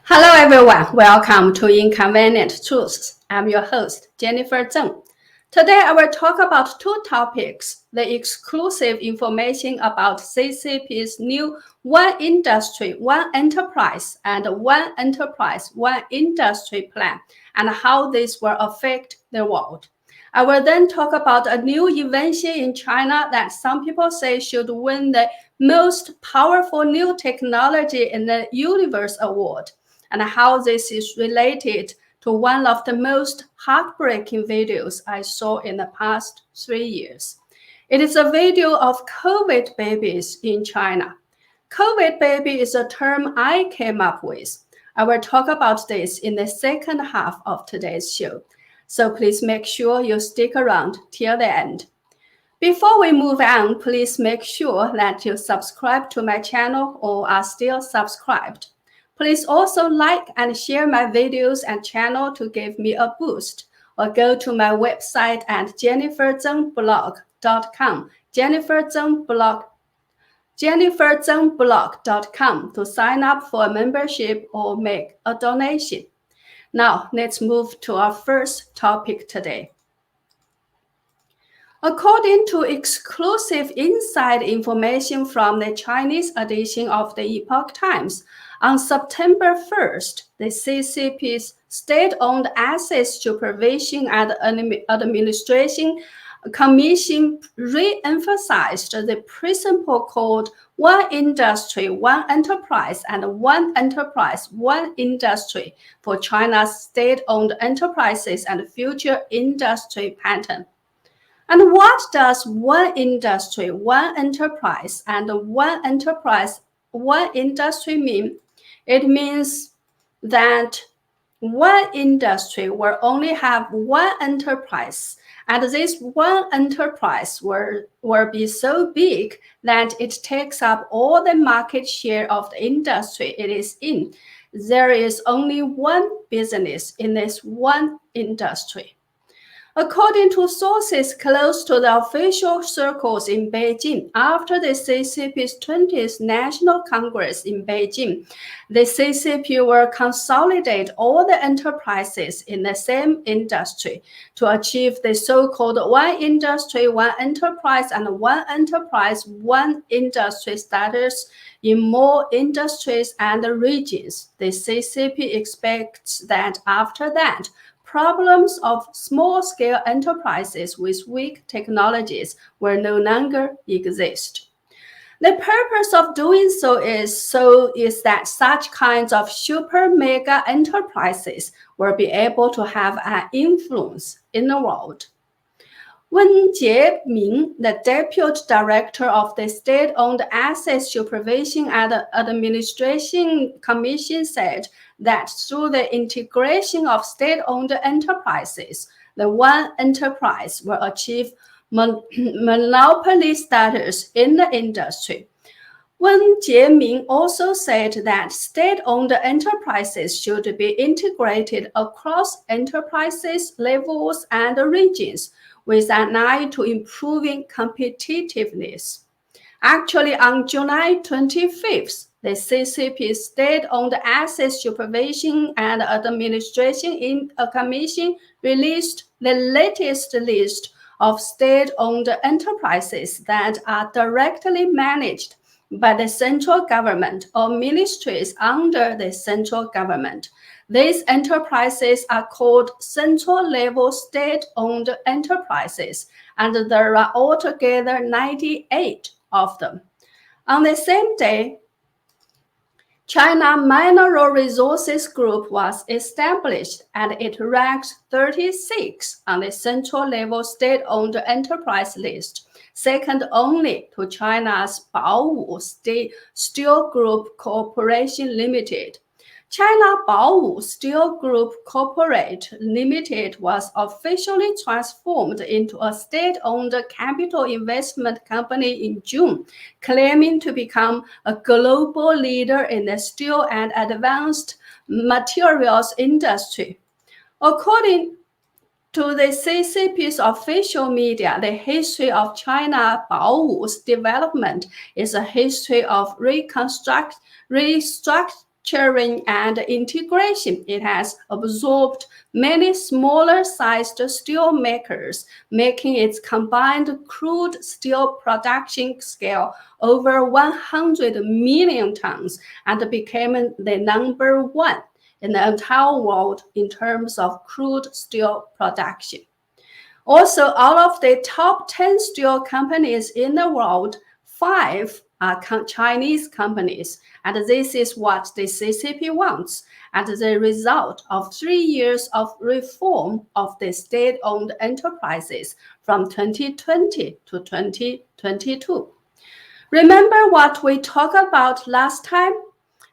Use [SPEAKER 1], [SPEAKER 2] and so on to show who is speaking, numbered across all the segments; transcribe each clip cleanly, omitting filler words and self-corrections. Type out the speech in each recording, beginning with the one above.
[SPEAKER 1] Hello everyone, welcome to Inconvenient Truths. I'm your host, Jennifer Zeng. Today I will talk about two topics, the exclusive information about CCP's new One Industry, One Enterprise and One Enterprise, One Industry plan and how this will affect the world. I will then talk about a new invention in China that some people say should win the most powerful new technology in the universe award, and how this is related to one of the most heartbreaking videos I saw in the past 3 years. It is a video of COVID babies in China. COVID baby is a term I came up with. I will talk about this in the second half of today's show. So please make sure you stick around till the end. Before we move on, please make sure that you subscribe to my channel or are still subscribed. Please also like and share my videos and channel to give me a boost, or go to my website at jenniferzengblog.com, jenniferzengblog.com to sign up for a membership or make a donation. Now, let's move to our first topic today. According to exclusive inside information from the Chinese edition of the Epoch Times, on September 1st, the CCP's State-Owned Assets Supervision and Administration Commission re-emphasized the principle called One Industry, One Enterprise, and One Enterprise, One Industry for China's state-owned enterprises and future industry pattern. And what does One Industry, One Enterprise, and One Enterprise, One Industry mean? It means that one industry will only have one enterprise, and this one enterprise will be so big that it takes up all the market share of the industry it is in. There is only one business in this one industry. According to sources close to the official circles in Beijing, after the CCP's 20th National Congress in Beijing, the CCP will consolidate all the enterprises in the same industry to achieve the so-called One Industry, One Enterprise, and One Enterprise, One Industry status in more industries and regions. The CCP expects that after that, problems of small-scale enterprises with weak technologies will no longer exist. The purpose of doing so is that such kinds of super mega enterprises will be able to have an influence in the world. Wen Jieming, the Deputy Director of the State-Owned Assets Supervision and Administration Commission, said that through the integration of state-owned enterprises, the one enterprise will achieve monopoly status in the industry. Wen Jieming also said that state-owned enterprises should be integrated across enterprises, levels, and regions, with an eye to improving competitiveness. Actually, on July 25th, the CCP State-Owned Assets Supervision and Administration Commission released the latest list of state-owned enterprises that are directly managed by the central government or ministries under the central government. These enterprises are called central-level state-owned enterprises, and there are altogether 98 of them. On the same day, China Mineral Resources Group was established, and it ranked 36 on the central-level state-owned enterprise list, second only to China's Baowu Steel Group Corporation Limited. China Baowu Steel Group Corporate Limited was officially transformed into a state-owned capital investment company in June, claiming to become a global leader in the steel and advanced materials industry. According to the CCP's official media, the history of China Baowu's development is a history of restructuring manufacturing and integration, it has absorbed many smaller-sized steel makers, making its combined crude steel production scale over 100 million tons and became the number one in the entire world in terms of crude steel production. Also, out of the top 10 steel companies in the world, 5 are Chinese companies, and this is what the CCP wants, and the result of 3 years of reform of the state-owned enterprises from 2020 to 2022. Remember what we talked about last time?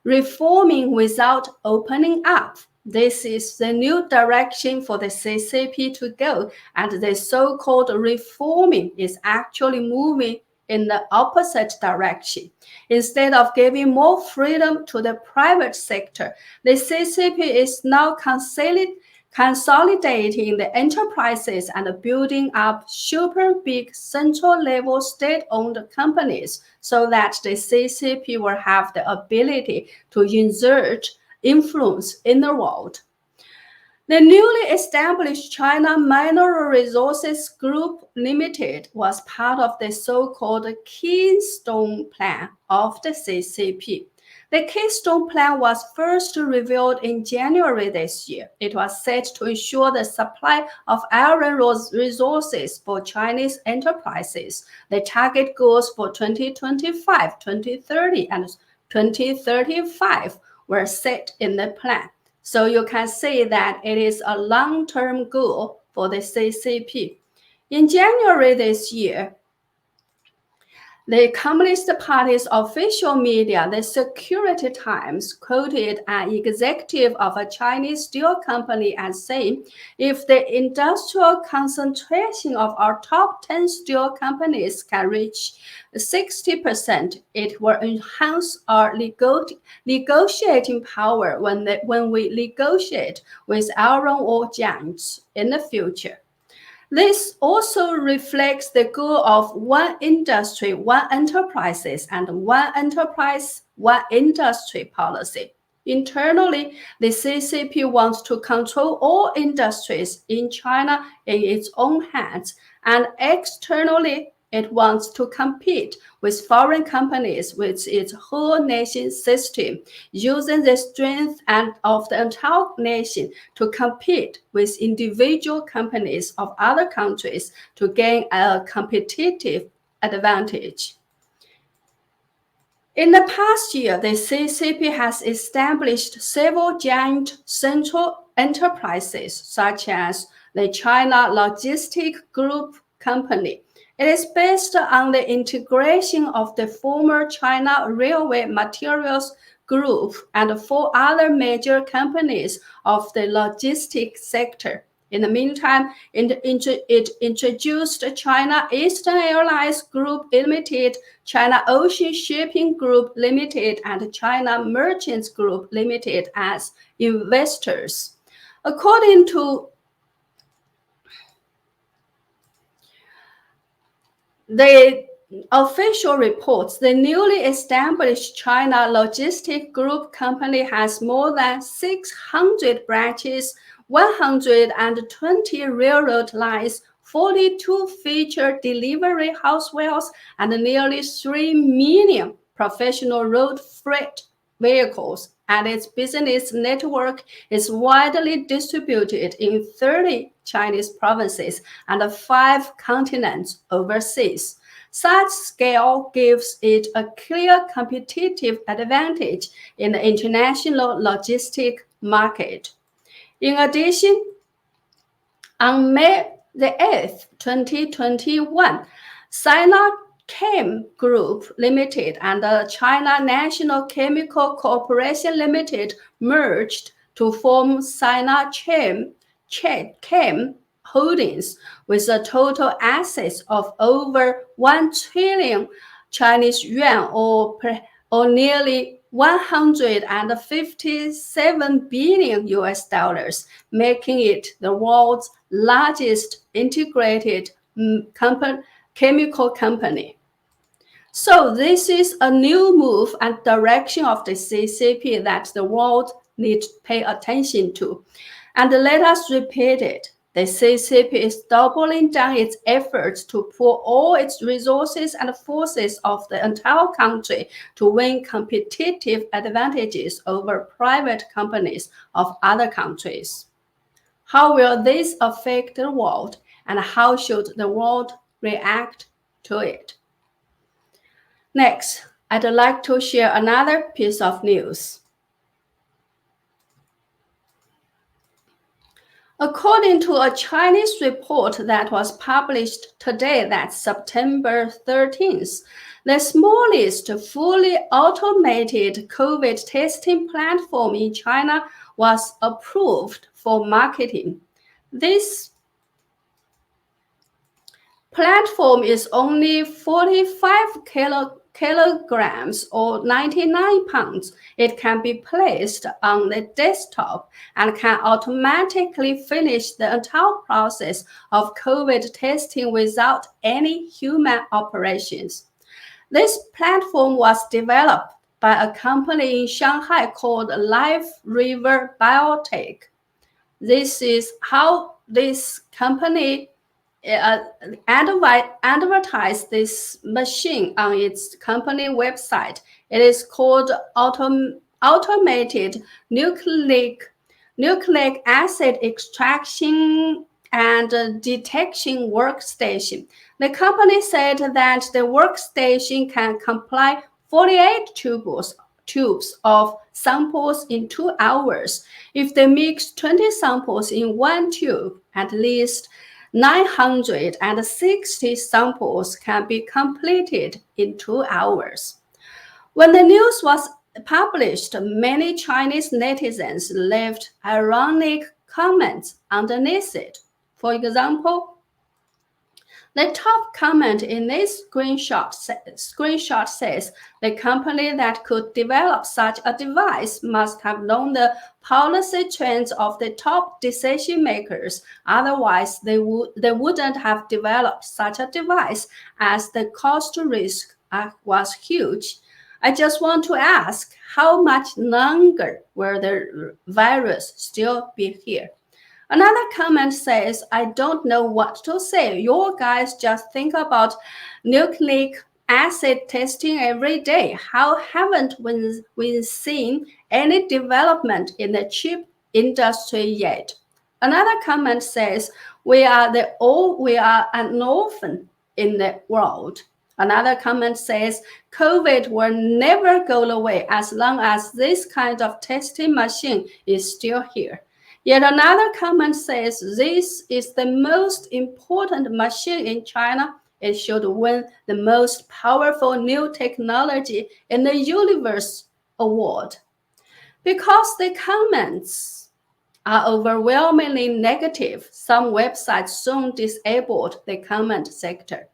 [SPEAKER 1] Reforming without opening up. This is the new direction for the CCP to go, and the so-called reforming is actually moving in the opposite direction. Instead of giving more freedom to the private sector, the CCP is now consolidating the enterprises and building up super big central-level state-owned companies so that the CCP will have the ability to exert influence in the world. The newly established China Mineral Resources Group Limited was part of the so-called Keystone Plan of the CCP. The Keystone Plan was first revealed in January this year. It was set to ensure the supply of iron resources for Chinese enterprises. The target goals for 2025, 2030, and 2035 were set in the plan. So you can see that it is a long-term goal for the CCP. In January this year, the Communist Party's official media, the Security Times, quoted an executive of a Chinese steel company as saying, if the industrial concentration of our top 10 steel companies can reach 60%, it will enhance our negotiating power when we negotiate with iron ore giants in the future. This also reflects the goal of one industry, one enterprises, and one enterprise, one industry policy. Internally, the CCP wants to control all industries in China in its own hands, and externally, it wants to compete with foreign companies with its whole nation system, using the strength of the entire nation to compete with individual companies of other countries to gain a competitive advantage. In the past year, the CCP has established several giant central enterprises, such as the China Logistic Group Company. It is based on the integration of the former China Railway Materials Group and 4 other major companies of the logistics sector. In the meantime, it introduced China Eastern Airlines Group Limited, China Ocean Shipping Group Limited, and China Merchants Group Limited as investors. According to the official reports, the newly established China Logistic Group Company has more than 600 branches, 120 railroad lines, 42 feature delivery housewells, and nearly 3 million professional road freight vehicles, and its business network is widely distributed in 30 Chinese provinces and 5 continents overseas. Such scale gives it a clear competitive advantage in the international logistic market. In addition, on May the 8th, 2021, Sinochem Group Limited and the China National Chemical Corporation Limited merged to form Sinochem Holdings with a total assets of over 1 trillion Chinese yuan or nearly 157 billion US dollars, making it the world's largest integrated chemical company. So this is a new move and direction of the CCP that the world needs to pay attention to. And let us repeat it. The CCP is doubling down its efforts to pool all its resources and forces of the entire country to win competitive advantages over private companies of other countries. How will this affect the world, and how should the world react to it? Next, I'd like to share another piece of news. According to a Chinese report that was published today, that's September 13th, the smallest fully automated COVID testing platform in China was approved for marketing. This platform is only 45 kilograms or 99 pounds. It can be placed on the desktop and can automatically finish the entire process of COVID testing without any human operations. This platform was developed by a company in Shanghai called Live River Biotech. This is how this company advertise this machine on its company website. It is called Automated Nucleic Acid Extraction and Detection Workstation. The company said that the workstation can supply 48 tubes of samples in 2 hours. If they mix 20 samples in one tube, at least 960 samples can be completed in 2 hours. When the news was published, many Chinese netizens left ironic comments underneath it. For example, the top comment in this screenshot says the company that could develop such a device must have known the policy trends of the top decision makers. Otherwise, they wouldn't have developed such a device, as the cost risk was huge. I just want to ask, how much longer will the virus still be here? Another comment says, I don't know what to say. You guys just think about nucleic acid testing every day. How haven't we seen any development in the chip industry yet? Another comment says, we are an orphan in the world. Another comment says, COVID will never go away as long as this kind of testing machine is still here. Yet another comment says, this is the most important machine in China. It should win the most powerful new technology in the universe award. Because the comments are overwhelmingly negative, some websites soon disabled the comment sector.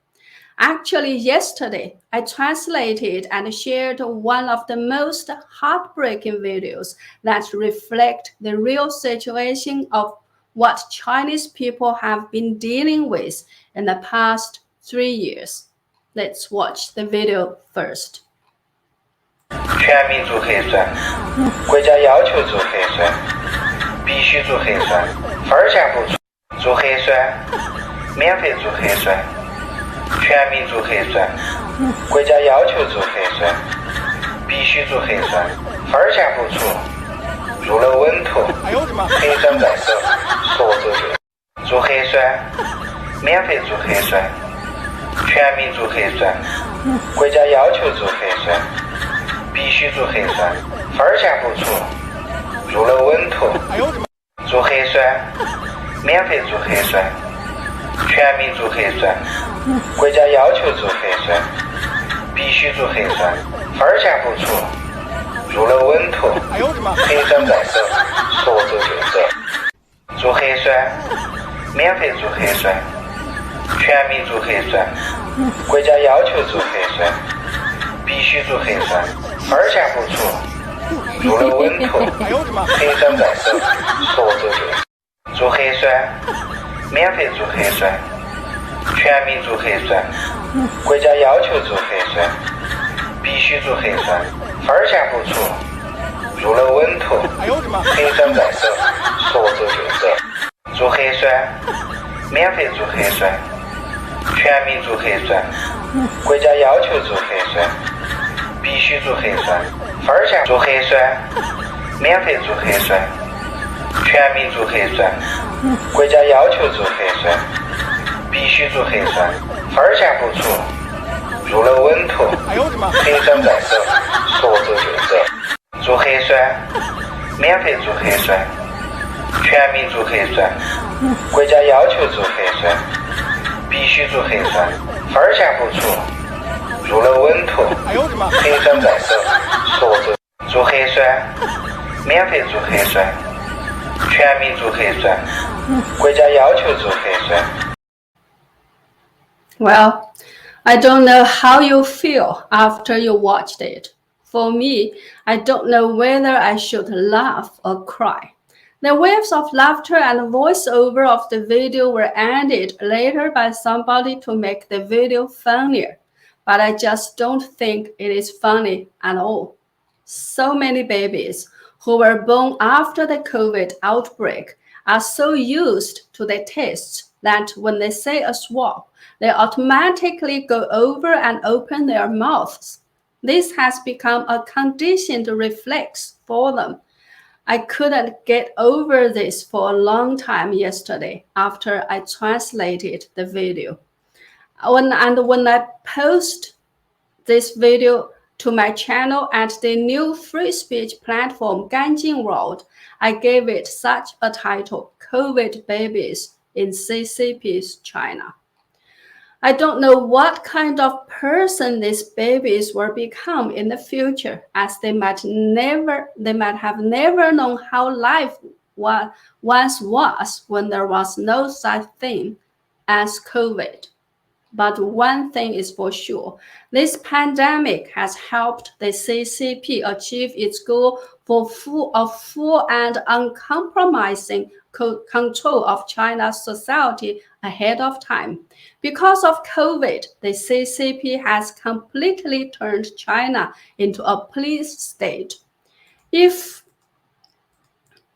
[SPEAKER 1] Actually, yesterday, I translated and shared one of the most heartbreaking videos that reflect the real situation of what Chinese people have been dealing with in the past 3 years. Let's watch the video first.
[SPEAKER 2] 全民做核酸，国家要求做核酸，必须做核酸，分钱不出，做核酸，免费做核酸。全民做核酸，国家要求做核酸，必须做核酸，分钱不出，入了稳妥，核酸在手，说走就做核酸，免费做核酸，全民做核酸，国家要求做核酸，必须做核酸，分钱不出，入了稳妥，做核酸，免费做核酸。全民做核酸，国家要求做核酸，必须做核酸，分钱不出，入了稳妥，核酸在手，说走就走。做核酸，免费做核酸，全民做核酸，国家要求做核酸，必须做核酸，分钱不出，入了稳妥，核酸在手，说走就走。做核酸。免费做核酸，全民做核酸，国家要求做核酸，必须做核酸，分项不出，入了稳妥，核酸在手，说走就走。做核酸，免费做核酸，全民做核酸，国家要求做核酸，必须做核酸，分项做核酸，免费做核酸，全民做核酸，国家要求做核酸，必须做核酸，分项不出，入了稳妥，核酸在手，说走就走。做核酸，免费做核酸，全民做核酸，国家要求做核酸，必须做核酸，分项不出，入了稳妥，核酸在手，说走。做核酸，免费做核酸，全民做核酸，国家要求做核酸。
[SPEAKER 1] Well, I don't know how you feel after you watched it. For me, I don't know whether I should laugh or cry. The waves of laughter and voiceover of the video were ended later by somebody to make the video funnier, but I just don't think it is funny at all. So many babies who were born after the COVID outbreak are so used to the tests that when they say a swab, they automatically go over and open their mouths. This has become a conditioned reflex for them. I couldn't get over this for a long time yesterday after I translated the video. When I post this video to my channel at the new free speech platform Ganjing World, I gave it such a title, COVID Babies in CCP's China. I don't know what kind of person these babies will become in the future, as they might have never known how life once was when there was no such thing as COVID. But one thing is for sure, this pandemic has helped the CCP achieve its goal for full and uncompromising control of China's society ahead of time. Because of COVID, the CCP has completely turned China into a police state. If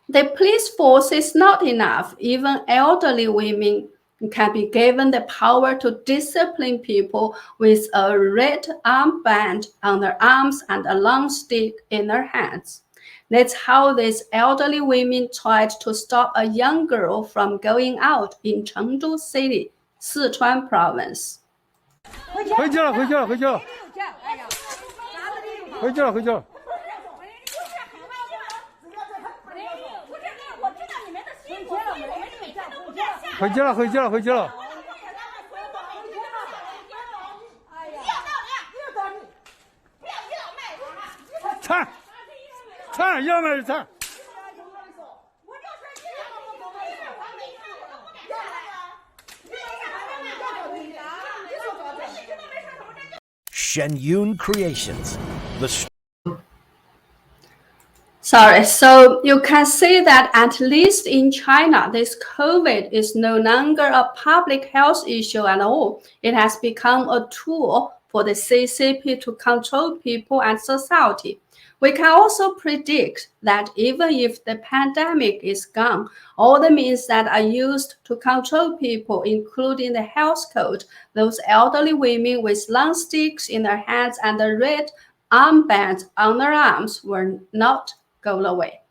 [SPEAKER 1] the police force is not enough, even elderly women can be given the power to discipline people with a red armband on their arms and a long stick in their hands. That's how these elderly women tried to stop a young girl from going out in Chengdu City, Sichuan province.
[SPEAKER 3] 回去了。菜要买的菜。
[SPEAKER 4] Shenyun Creations.
[SPEAKER 1] Sorry, so you can see that at least in China, this COVID is no longer a public health issue at all. It has become a tool for the CCP to control people and society. We can also predict that even if the pandemic is gone, all the means that are used to control people, including the health code, those elderly women with long sticks in their hands and the red armbands on their arms, will not go away.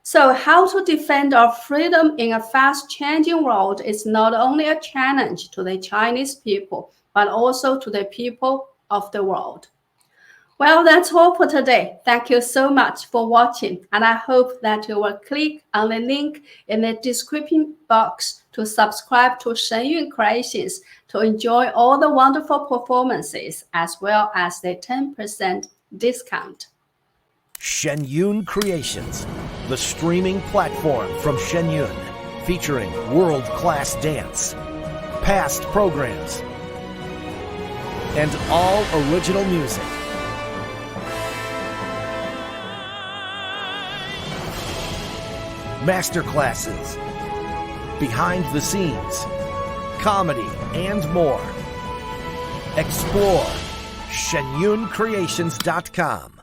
[SPEAKER 1] So how to defend our freedom in a fast-changing world is not only a challenge to the Chinese people, but also to the people of the world. Well, that's all for today. Thank you so much for watching, and I hope that you will click on the link in the description box to subscribe to Shenyun Creations to enjoy all the wonderful performances as well as the 10% discount.
[SPEAKER 4] Shenyun Creations, the streaming platform from Shenyun, featuring world-class dance, past programs, and all original music. Masterclasses, behind the scenes, comedy, and more. Explore ShenyunCreations.com.